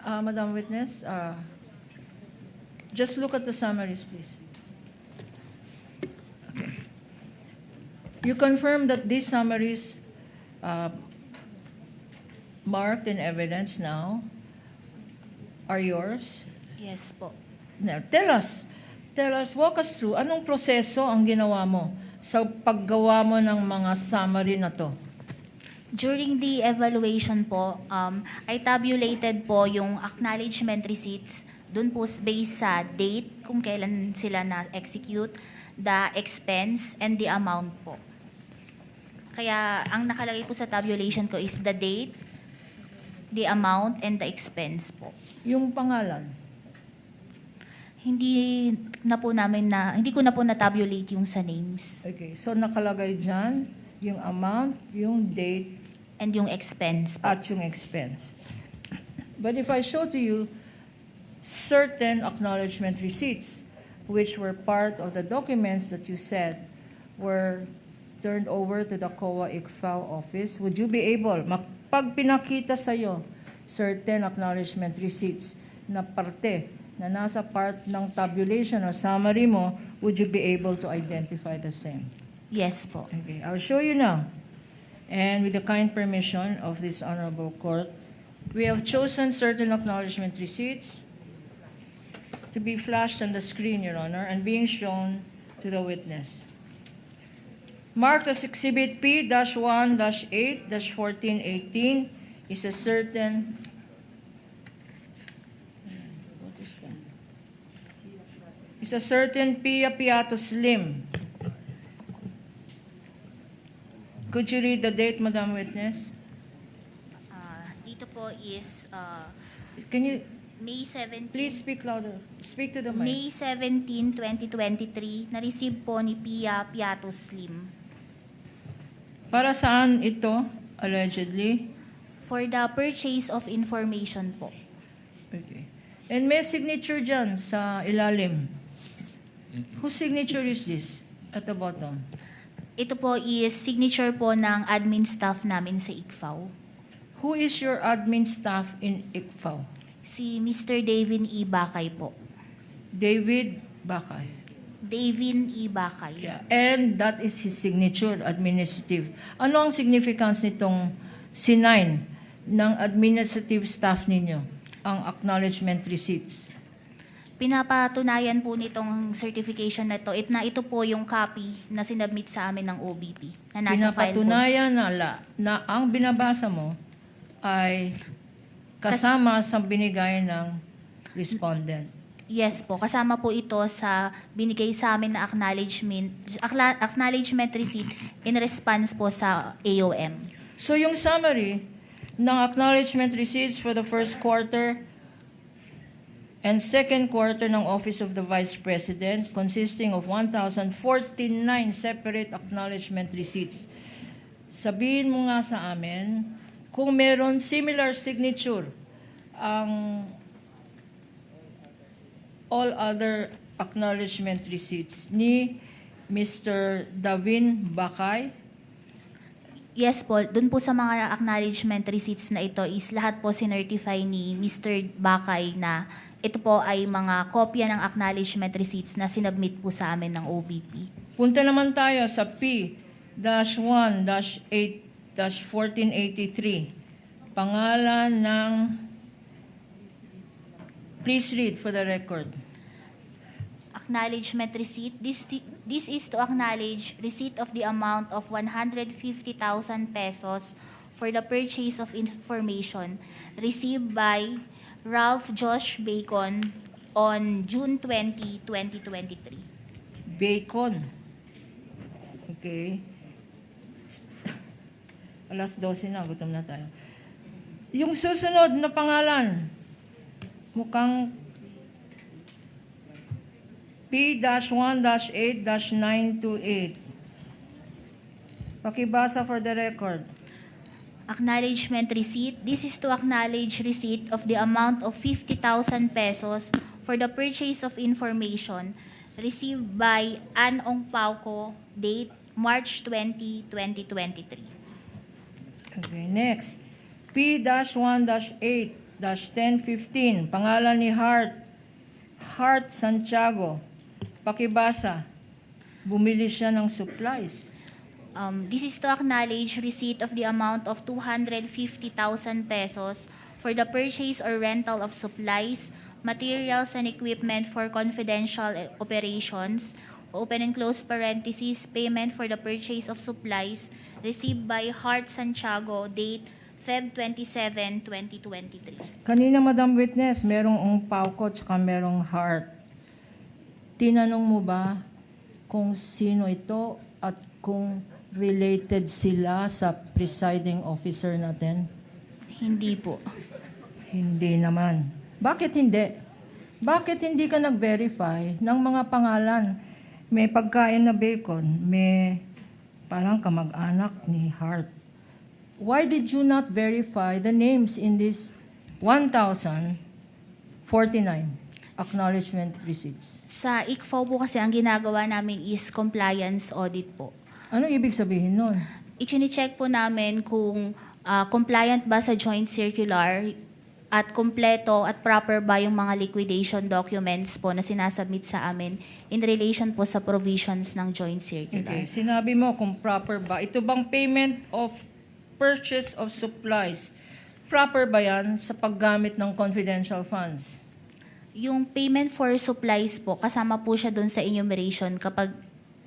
Madam Witness, just look at the summaries, please. You confirm that these summaries marked in evidence now are yours? Yes po. Now, tell us, walk us through, anong proseso ang ginawa mo sa paggawa mo ng mga summary na to? During the evaluation po, I tabulated po yung acknowledgement receipts dun po based sa date kung kailan sila na-execute, the expense, and the amount po. Kaya ang nakalagay po sa tabulation ko is the date, the amount, and the expense po. Yung pangalan? Hindi ko na po na-tabulate yung sa names Okay, so nakalagay dyan yung amount, yung date, and yung expense po. at yung expense. But if I show to you certain acknowledgement receipts, which were part of the documents that you said were turned over to the COA ICFAO office, would you be able, pag pinakita sa'yo certain acknowledgement receipts na parte, na nasa part ng tabulation or summary mo, would you be able to identify the same? Yes po. Okay, I'll show you now. And with the kind permission of this honorable court, we have chosen certain acknowledgement receipts to be flashed on the screen, Your Honor, and being shown to the witness. Marked as Exhibit P-1-8-1418 is a certain... What is that? Is a certain Pia Piato Slim. Could you read the date, Madam Witness? Dito po is Can you May 17. please speak louder? Speak to the May mic. 17, 2023, na-receive po ni Pia Piato Slim. Para saan ito, allegedly? For the purchase of information po. Okay. And may signature dyan sa ilalim. Whose signature is this at the bottom? Ito po is signature po ng admin staff namin sa ICFAO. Who is your admin staff in ICFAO? Si Mr. Davin E. Bakay po. David Bakay. Davin E. Bakay. Yeah. And that is his signature, administrative. Ano ang significance nitong C9 ng administrative staff ninyo? Ang acknowledgement receipts. Pinapatunayan po nitong certification na ito po yung copy na sinubmit sa amin ng OBP na nasa file po. Pinapatunayan na ang binabasa mo ay kasama sa binigay ng respondent. Yes po, kasama po ito sa binigay sa amin na acknowledgement receipt in response po sa AOM. So yung summary ng acknowledgement receipts for the first quarter and second quarter ng Office of the Vice President consisting of 1,049 separate acknowledgement receipts. Sabihin mo nga sa amin kung meron similar signature ang all other acknowledgement receipts ni Mr. Davin Bakay. Yes po, dun po sa mga acknowledgement receipts na ito is lahat po sinertify ni Mr. Bakay na ito po ay mga kopya ng acknowledgement receipts na sinubmit po sa amin ng OBP. Punta naman tayo sa P-1-8-1483. Pangalan ng... Please read for the record. Acknowledgement receipt. This is to acknowledge receipt of the amount of 150,000 pesos for the purchase of information received by Ralph Josh Bacon on June 20, 2023. Bacon. Okay. Alas 12 na, gutom na tayo. Yung susunod na pangalan, mukhang P-1-8-928. Pakibasa for the record. Acknowledgement receipt. This is to acknowledge receipt of the amount of 50,000 pesos for the purchase of information received by Ann Ong Pauco, date March 20, 2023. Okay, next. P-1-8-929. 1015, pangalan ni Hart Santiago. Pakibasa, bumili siya ng supplies. This is to acknowledge receipt of the amount of 250,000 pesos for the purchase or rental of supplies, materials, and equipment for confidential operations, open and close parentheses, payment for the purchase of supplies received by Hart Santiago, date Feb 27, 2023. Kanina, Madam Witness, merong Pauco tsaka merong Hart. Tinanong mo ba kung sino ito at kung related sila sa presiding officer natin? Hindi po. Hindi naman. Bakit hindi? Bakit hindi ka nag-verify ng mga pangalan? May pagkain na bacon, may parang kamag-anak ni Hart. Why did you not verify the names in this 1,049 acknowledgement receipts? Sa ICFO po kasi ang ginagawa namin is compliance audit po. Ano ibig sabihin nun? I-check po namin kung compliant ba sa joint circular at kompleto at proper ba yung mga liquidation documents po na sinasubmit sa amin in relation po sa provisions ng joint circular. Okay, sinabi mo kung proper ba. Ito bang payment of purchase of supplies, proper ba yan sa paggamit ng confidential funds? Yung payment for supplies po, kasama po siya doon sa enumeration kapag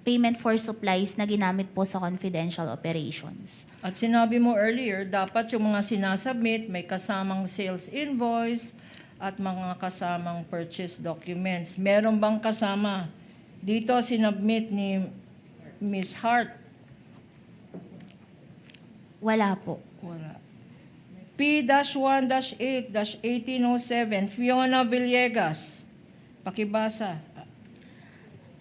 payment for supplies na ginamit po sa confidential operations. At sinabi mo earlier, dapat yung mga sinasubmit may kasamang sales invoice at mga kasamang purchase documents. Meron bang kasama? Dito sinubmit ni Ms. Hart. Wala po. Wala. P-1-8-1807, Fiona Villegas. Pakibasa.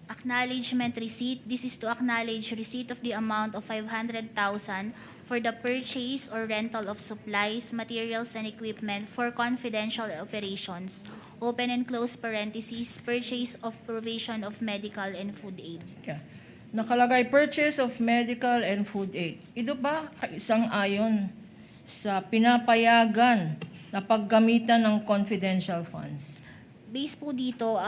Acknowledgement receipt. This is to acknowledge receipt of the amount of 500,000 for the purchase or rental of supplies, materials, and equipment for confidential operations. Open and close parentheses, purchase of provision of medical and food aid. Yeah. Nakalagay purchase of medical and food aid. Ito ba ay isang ayon sa pinapayagan na paggamitan ng confidential funds? Based po dito,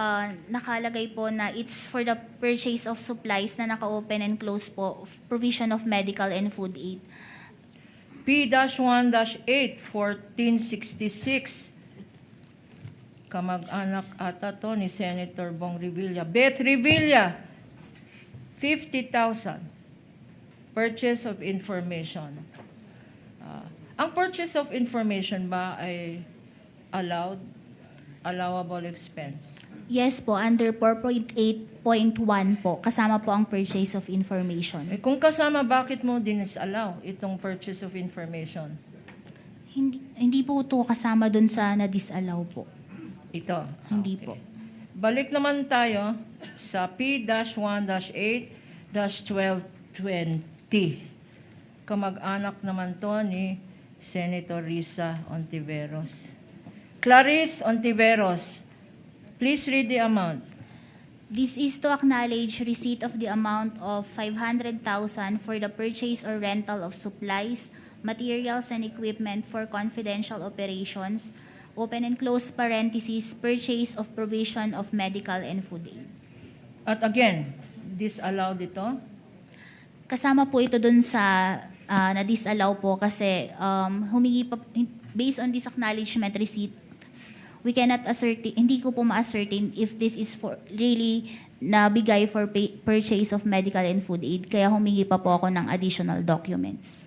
nakalagay po na it's for the purchase of supplies na naka-open and close po, provision of medical and food aid. P-1-8, 1466. Kamag-anak ata to ni Senator Bong Revilla. Beth Revilla, 50,000. Purchase of information. Ang purchase of information ba ay allowable expense? Yes po, under 4.8.1 po, kasama po ang purchase of information. Kung kasama, bakit mo dinisallow itong purchase of information? Hindi po ito kasama dun sa na-disallow po. Ito. Hindi Okay. po. Balik naman tayo sa P-1-8-1220. Kamag-anak naman to ni Senator Risa Ontiveros. Clarice Ontiveros, please read the amount. This is to acknowledge receipt of the amount of 500,000 for the purchase or rental of supplies, materials, and equipment for confidential operations, open and close parentheses, purchase of provision of medical and food aid. At again, disallowed ito? Kasama po ito dun sa na-disallow po kasi humingi pa, based on this acknowledgement receipt, we cannot ascertain, hindi ko po ma-ascertain if this is for really nabigay for purchase of medical and food aid. Kaya humingi pa po ako ng additional documents.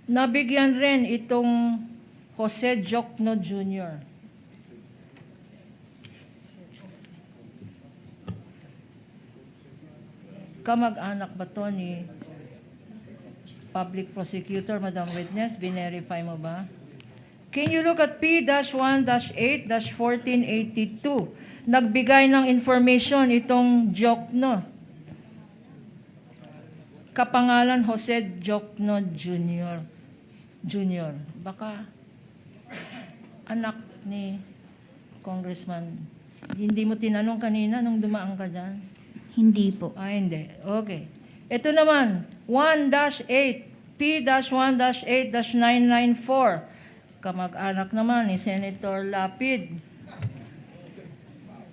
Nabigyan rin itong Jose Jokno Jr. Kamag-anak ba to ni public prosecutor, Madam Witness? Binerify mo ba? Can you look at P-1-8-1482? Nagbigay ng information itong Jokno. Kapangalan Jose Jokno Jr. Baka anak ni Congressman. Hindi mo tinanong kanina nung dumaan ka dyan? Hindi po. Hindi. Okay. Ito naman, 1-8, P-1-8-994. kamag-anak naman ni Senator Lapid.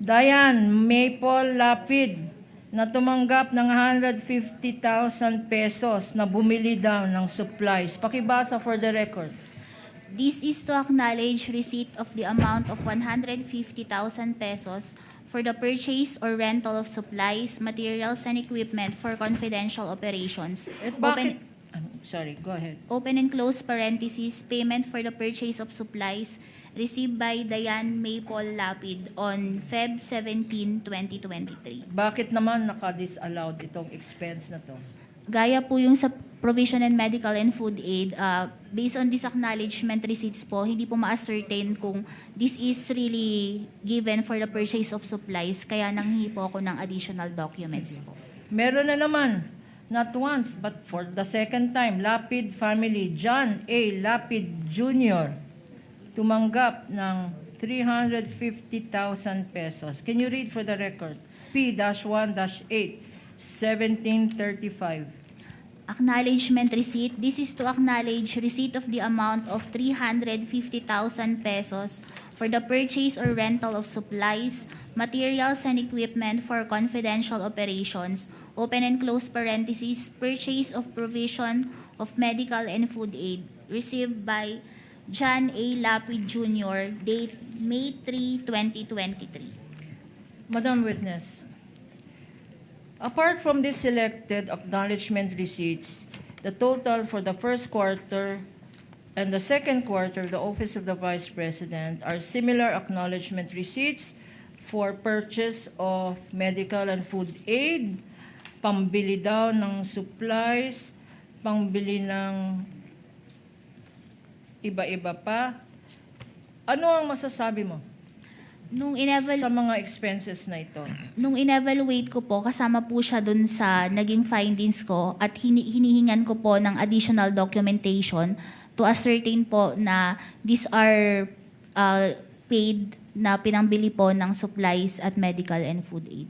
Diane Maple Lapid na tumanggap ng 150,000 pesos na bumili daw ng supplies. Pakibasa for the record. This is to acknowledge receipt of the amount of 150,000 pesos for the purchase or rental of supplies, materials, and equipment for confidential operations. Bakit? Sorry, go ahead. Open and close parentheses, payment for the purchase of supplies received by Diane Maple Lapid on Feb 17, 2023. Bakit naman naka-disallowed itong expense na to? Gaya po yung sa provision and medical and food aid, based on this acknowledgement receipts po, hindi po ma-ascertain kung this is really given for the purchase of supplies, kaya nanghihi po ako ng additional documents po. Meron na naman, not once, but for the second time, Lapid family, John A. Lapid Jr., tumanggap ng 350,000 pesos. Can you read for the record? P-1-8, 1735. Acknowledgement receipt. This is to acknowledge receipt of the amount of 350,000 pesos for the purchase or rental of supplies, materials, and equipment for confidential operations, open and close parentheses, purchase of provision of medical and food aid, received by John A. Lapid Jr., date May 3, 2023. Madam Witness, apart from these selected acknowledgement receipts, the total for the first quarter and the second quarter of the Office of the Vice President are similar acknowledgement receipts for purchase of medical and food aid, pambili daw ng supplies, pambili ng iba-iba pa. Ano ang masasabi mo sa mga expenses na ito? Nung in-evaluate ko po, kasama po siya dun sa naging findings ko at hinihingan ko po ng additional documentation to ascertain po na these are paid na pinambili po ng supplies at medical and food aid.